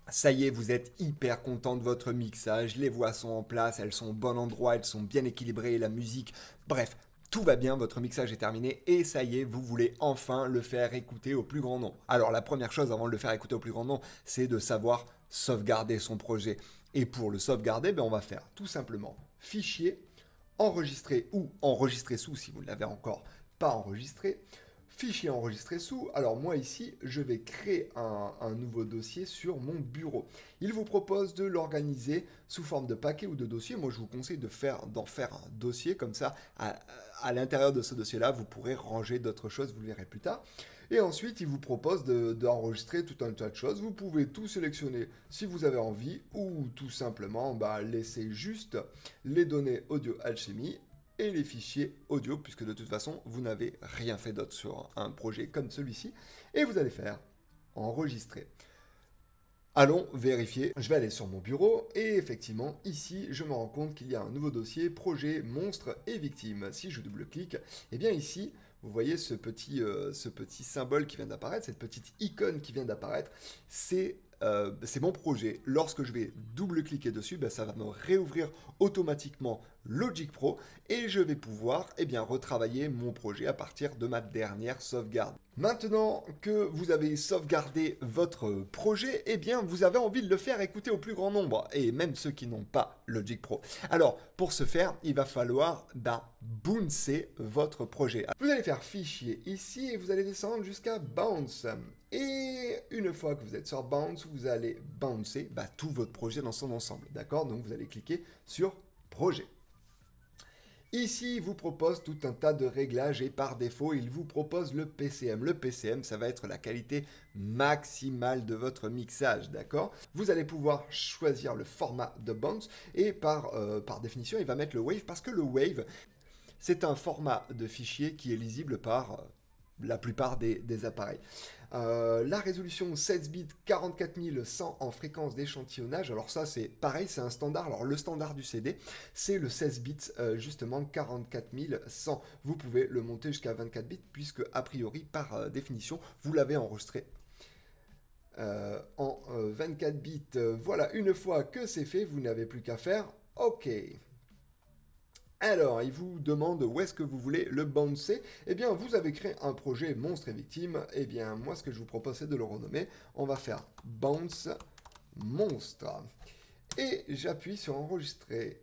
Ça y est, vous êtes hyper content de votre mixage, les voix sont en place, elles sont au bon endroit, elles sont bien équilibrées, la musique, bref, tout va bien, votre mixage est terminé et ça y est, vous voulez enfin le faire écouter au plus grand nombre. Alors la première chose avant de le faire écouter au plus grand nombre, c'est de savoir sauvegarder son projet. Et pour le sauvegarder, ben, on va faire tout simplement fichier, enregistrer ou enregistrer sous si vous ne l'avez encore pas enregistré. Fichier enregistré sous. Alors moi ici, je vais créer un nouveau dossier sur mon bureau. Il vous propose de l'organiser sous forme de paquet ou de dossier. Moi, je vous conseille d'en faire un dossier comme ça. À l'intérieur de ce dossier-là, vous pourrez ranger d'autres choses, vous le verrez plus tard. Et ensuite, il vous propose d'enregistrer tout un tas de choses. Vous pouvez tout sélectionner si vous avez envie ou tout simplement laisser juste les données audio Alchemy et les fichiers audio, puisque de toute façon, vous n'avez rien fait d'autre sur un projet comme celui-ci. Et vous allez faire enregistrer. Allons vérifier. Je vais aller sur mon bureau et effectivement, ici, je me rends compte qu'il y a un nouveau dossier, projet, monstre et victime. Si je double-clique, eh bien ici, vous voyez ce petit symbole qui vient d'apparaître, cette petite icône qui vient d'apparaître, c'est mon projet. Lorsque je vais double-cliquer dessus, ben, ça va me réouvrir automatiquement Logic Pro et je vais pouvoir retravailler mon projet à partir de ma dernière sauvegarde. Maintenant que vous avez sauvegardé votre projet, vous avez envie de le faire écouter au plus grand nombre, et même ceux qui n'ont pas Logic Pro. Alors, pour ce faire, il va falloir bouncer votre projet. Vous allez faire fichier ici et vous allez descendre jusqu'à bounce. Et une fois que vous êtes sur bounce, vous allez bouncer tout votre projet dans son ensemble. D'accord? Donc vous allez cliquer sur projet. Ici, il vous propose tout un tas de réglages et par défaut, il vous propose le PCM. Le PCM, ça va être la qualité maximale de votre mixage, d'accord? Vous allez pouvoir choisir le format de bounce et par définition, il va mettre le wave parce que le wave, c'est un format de fichier qui est lisible par la plupart des appareils. La résolution 16 bits 44100 en fréquence d'échantillonnage, alors ça c'est pareil, c'est un standard. Alors le standard du CD, c'est le 16 bits justement 44100. Vous pouvez le monter jusqu'à 24 bits puisque a priori par définition vous l'avez enregistré en 24 bits. Voilà, une fois que c'est fait, vous n'avez plus qu'à faire OK. Alors, il vous demande où est-ce que vous voulez le bouncer. Eh bien, vous avez créé un projet monstre et victime. Eh bien, moi, ce que je vous propose, c'est de le renommer. On va faire bounce monstre. Et j'appuie sur enregistrer.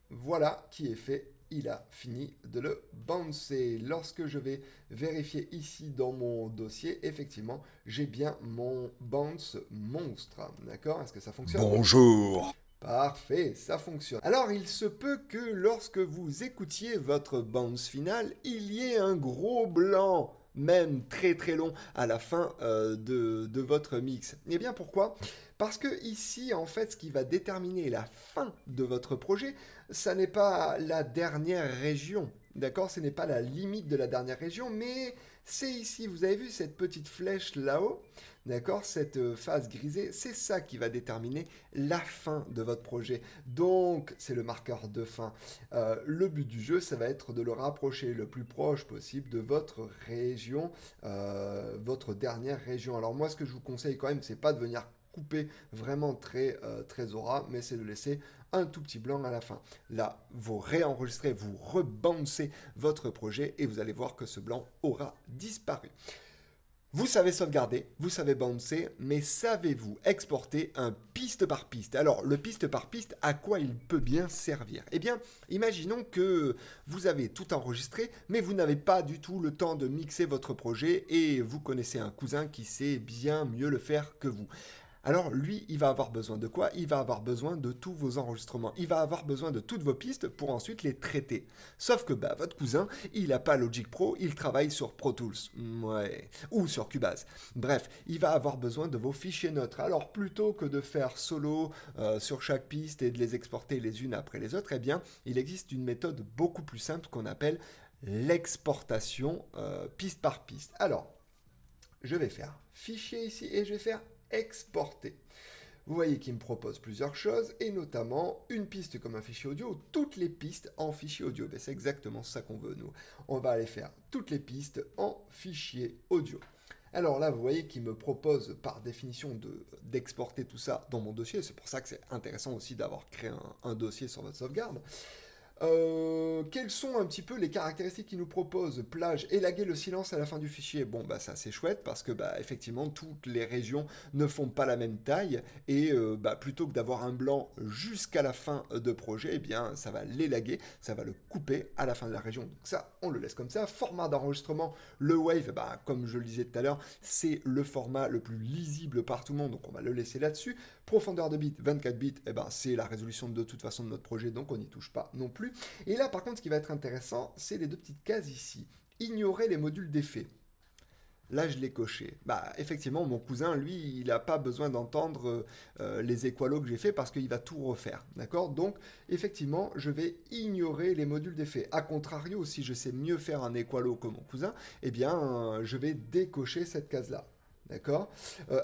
Voilà qui est fait. Il a fini de le bouncer. Lorsque je vais vérifier ici dans mon dossier, effectivement, j'ai bien mon bounce monstre. D'accord? Est-ce que ça fonctionne? Bonjour. Parfait, ça fonctionne. Alors, il se peut que lorsque vous écoutiez votre bounce final, il y ait un gros blanc, même très très long, à la fin de votre mix. Eh bien, pourquoi? Parce que ici, en fait, ce qui va déterminer la fin de votre projet, ça n'est pas la dernière région. D'accord? Ce n'est pas la limite de la dernière région, mais c'est ici, vous avez vu cette petite flèche là-haut, d'accord? Cette phase grisée, c'est ça qui va déterminer la fin de votre projet. Donc, c'est le marqueur de fin. Le but du jeu, ça va être de le rapprocher le plus proche possible de votre région, votre dernière région. Alors moi, ce que je vous conseille quand même, c'est pas de venir couper vraiment très aura, mais c'est de laisser un tout petit blanc à la fin. Là, vous réenregistrez, vous rebouncez votre projet et vous allez voir que ce blanc aura disparu. Vous savez sauvegarder, vous savez bouncer, mais savez-vous exporter un piste par piste? Alors, le piste par piste, à quoi il peut bien servir? Eh bien, imaginons que vous avez tout enregistré, mais vous n'avez pas du tout le temps de mixer votre projet et vous connaissez un cousin qui sait bien mieux le faire que vous. Alors lui, il va avoir besoin de quoi? Il va avoir besoin de tous vos enregistrements. Il va avoir besoin de toutes vos pistes pour ensuite les traiter. Sauf que votre cousin, il n'a pas Logic Pro, il travaille sur Pro Tools. Ouais. Ou sur Cubase. Bref, il va avoir besoin de vos fichiers neutres. Alors plutôt que de faire solo sur chaque piste et de les exporter les unes après les autres, eh bien, il existe une méthode beaucoup plus simple qu'on appelle l'exportation piste par piste. Alors, je vais faire fichier ici et je vais faire exporter. Vous voyez qu'il me propose plusieurs choses et notamment une piste comme un fichier audio ou toutes les pistes en fichier audio. Ben, c'est exactement ça qu'on veut nous. On va aller faire toutes les pistes en fichier audio. Alors là, vous voyez qu'il me propose par définition d'exporter tout ça dans mon dossier. C'est pour ça que c'est intéressant aussi d'avoir créé un dossier sur votre sauvegarde. Quelles sont un petit peu les caractéristiques qu'il nous propose? Plage, élaguer le silence à la fin du fichier. Bon, bah ça c'est chouette parce que bah effectivement toutes les régions ne font pas la même taille et bah, plutôt que d'avoir un blanc jusqu'à la fin de projet, eh bien ça va l'élaguer, ça va le couper à la fin de la région. Donc ça, on le laisse comme ça. Format d'enregistrement, le Wave, bah, comme je le disais tout à l'heure, c'est le format le plus lisible par tout le monde, donc on va le laisser là-dessus. Profondeur de bits, 24 bits, eh ben, c'est la résolution de toute façon de notre projet, donc on n'y touche pas non plus. Et là, par contre, ce qui va être intéressant, c'est les deux petites cases ici. Ignorer les modules d'effet. Là, je l'ai coché. Bah, effectivement, mon cousin, lui, il n'a pas besoin d'entendre les équalos que j'ai fait parce qu'il va tout refaire. D'accord? Donc, effectivement, je vais ignorer les modules d'effet. A contrario, si je sais mieux faire un équalo que mon cousin, eh bien, je vais décocher cette case-là. D'accord?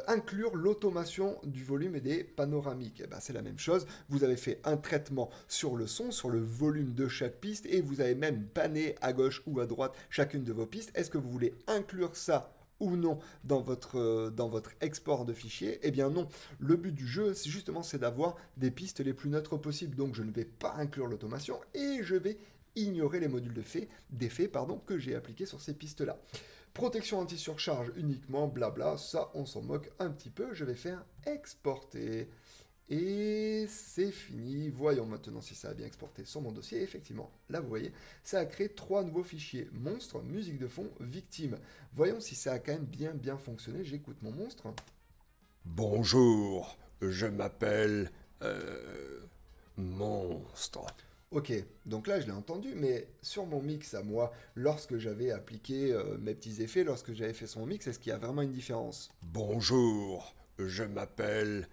Inclure l'automation du volume et des panoramiques. Eh ben, c'est la même chose. Vous avez fait un traitement sur le son, sur le volume de chaque piste, et vous avez même pané à gauche ou à droite chacune de vos pistes. Est-ce que vous voulez inclure ça ou non dans votre export de fichier? Eh bien non. Le but du jeu, c'est justement d'avoir des pistes les plus neutres possibles. Donc je ne vais pas inclure l'automation et je vais ignorer les modules d'effet que j'ai appliqués sur ces pistes-là. Protection anti-surcharge uniquement, blabla, ça on s'en moque un petit peu, je vais faire exporter. Et c'est fini. Voyons maintenant si ça a bien exporté sur mon dossier. Effectivement, là vous voyez, ça a créé 3 nouveaux fichiers. Monstre, musique de fond, victime. Voyons si ça a quand même bien fonctionné. J'écoute mon monstre. Bonjour, je m'appelle... Monstre. Ok, donc là je l'ai entendu, mais sur mon mix à moi, lorsque j'avais appliqué mes petits effets, lorsque j'avais fait son mix, est-ce qu'il y a vraiment une différence? Bonjour, je m'appelle...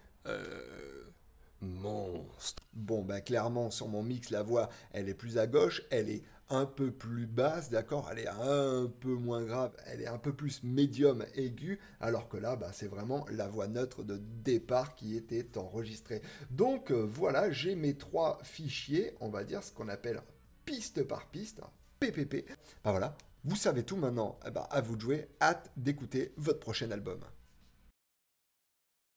Monstre. Bon, bah clairement, sur mon mix, la voix, elle est plus à gauche, elle est un peu plus basse, d'accord? Elle est un peu moins grave, elle est un peu plus médium aiguë, alors que là, bah, c'est vraiment la voix neutre de départ qui était enregistrée. Donc voilà, j'ai mes 3 fichiers, on va dire ce qu'on appelle piste par piste, un PPP. Bah voilà, vous savez tout maintenant, eh bah, à vous de jouer, hâte d'écouter votre prochain album.